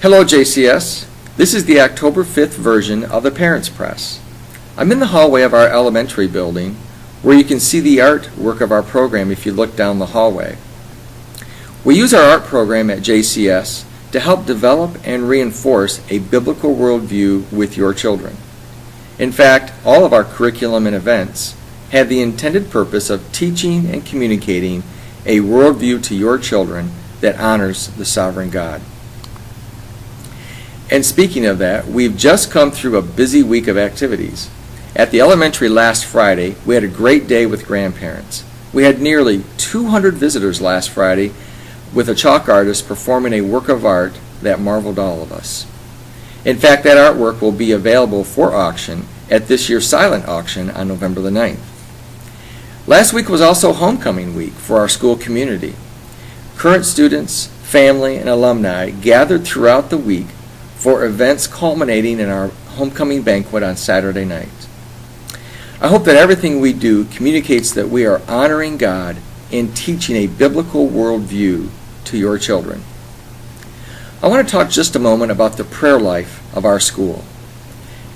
Hello JCS, this is the October 5th version of the Parents Press. I'm in the hallway of our elementary building where you can see the artwork of our program if you look down the hallway. We use our art program at JCS to help develop and reinforce a biblical worldview with your children. In fact, all of our curriculum and events have the intended purpose of teaching and communicating a worldview to your children that honors the sovereign God. And speaking of that, we've just come through a busy week of activities. At the elementary last Friday, we had a great day with grandparents. We had nearly 200 visitors last Friday with a chalk artist performing a work of art that marveled all of us. In fact, that artwork will be available for auction at this year's silent auction on November the 9th. Last week was also homecoming week for our school community. Current students, family, and alumni gathered throughout the week for events culminating in our homecoming banquet on Saturday night. I hope that everything we do communicates that we are honoring God and teaching a biblical worldview to your children. I want to talk just a moment about the prayer life of our school.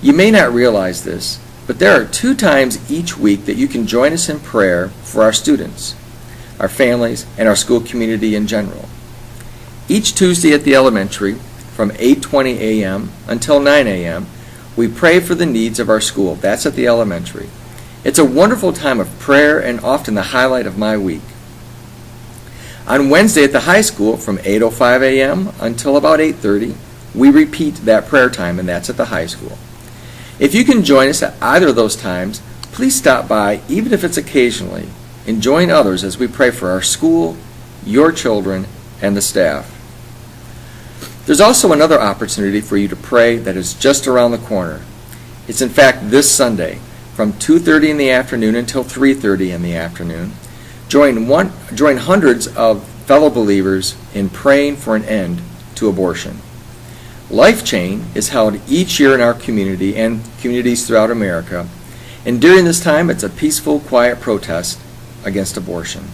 You may not realize this, but there are 2 times each week that you can join us in prayer for our students, our families, and our school community in general. Each Tuesday at the elementary, from 8:20 a.m. until 9 a.m., we pray for the needs of our school. That's at the elementary. It's a wonderful time of prayer and often the highlight of my week. On Wednesday at the high school, from 8:05 a.m. until about 8:30, we repeat that prayer time, and that's at the high school. If you can join us at either of those times, please stop by, even if it's occasionally, and join others as we pray for our school, your children, and the staff. There's also another opportunity for you to pray that is just around the corner. It's in fact this Sunday, from 2:30 in the afternoon until 3:30 in the afternoon. Join hundreds of fellow believers in praying for an end to abortion. Life Chain is held each year in our community and communities throughout America, and during this time it's a peaceful, quiet protest against abortion.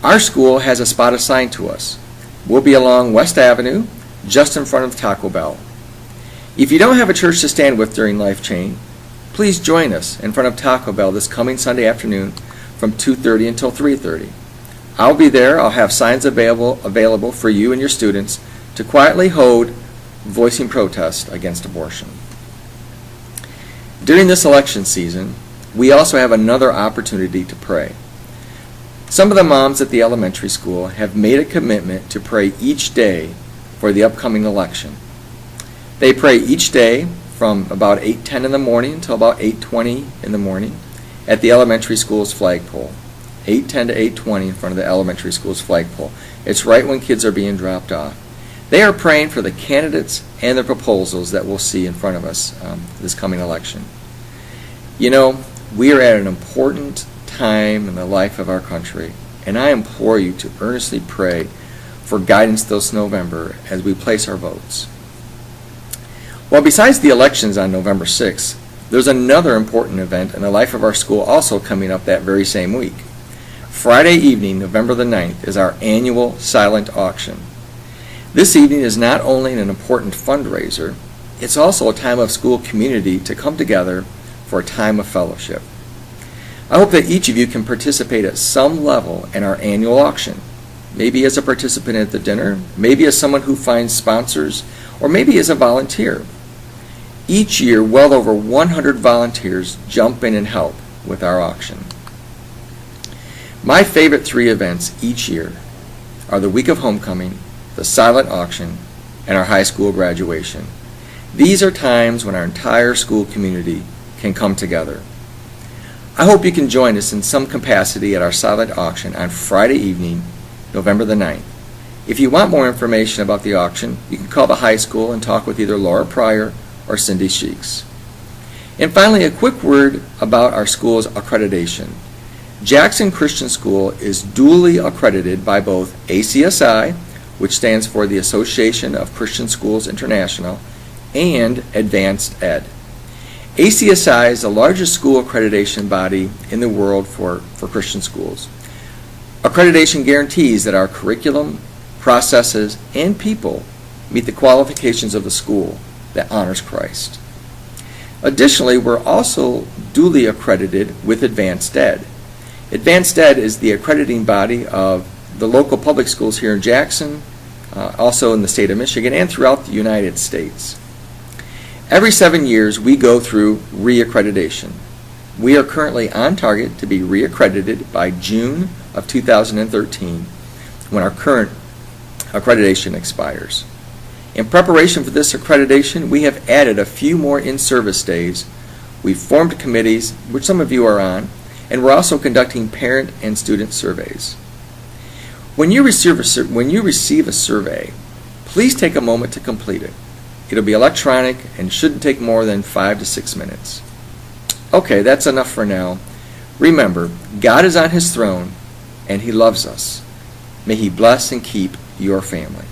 Our school has a spot assigned to us. We'll be along West Avenue, just in front of Taco Bell. If you don't have a church to stand with during Life Chain, please join us in front of Taco Bell this coming Sunday afternoon from 2:30 until 3:30. I'll be there. I'll have signs available for you and your students to quietly hold voicing protest against abortion. During this election season, we also have another opportunity to pray. Some of the moms at the elementary school have made a commitment to pray each day for the upcoming election. They pray each day from about 8:10 in the morning until about 8:20 in the morning at the elementary school's flagpole. 8:10 to 8:20 in front of the elementary school's flagpole. It's right when kids are being dropped off. They are praying for the candidates and the proposals that we'll see in front of us this coming election. You know, we are at an important time in the life of our country, and I implore you to earnestly pray for guidance this November as we place our votes. Well, besides the elections on November 6th, there's another important event in the life of our school also coming up that very same week. Friday evening, November the 9th, is our annual silent auction. This evening is not only an important fundraiser, it's also a time of school community to come together for a time of fellowship. I hope that each of you can participate at some level in our annual auction. Maybe as a participant at the dinner, maybe as someone who finds sponsors, or maybe as a volunteer. Each year, well over 100 volunteers jump in and help with our auction. My favorite 3 events each year are the week of homecoming, the silent auction, and our high school graduation. These are times when our entire school community can come together. I hope you can join us in some capacity at our silent auction on Friday evening, November the 9th. If you want more information about the auction, you can call the high school and talk with either Laura Pryor or Cindy Sheeks. And finally, a quick word about our school's accreditation. Jackson Christian School is duly accredited by both ACSI, which stands for the Association of Christian Schools International, and Advanced Ed. ACSI is the largest school accreditation body in the world for Christian schools. Accreditation guarantees that our curriculum, processes, and people meet the qualifications of the school that honors Christ. Additionally, we're also duly accredited with Advanced Ed. Advanced Ed is the accrediting body of the local public schools here in Jackson, also in the state of Michigan, and throughout the United States. Every 7 years, we go through reaccreditation. We are currently on target to be reaccredited by June of 2013, when our current accreditation expires. In preparation for this accreditation, we have added a few more in-service days. We've formed committees, which some of you are on, and we're also conducting parent and student surveys. When you receive a survey, please take a moment to complete it. It'll be electronic and shouldn't take more than 5 to 6 minutes. Okay, that's enough for now. Remember, God is on His throne, and He loves us. May He bless and keep your family.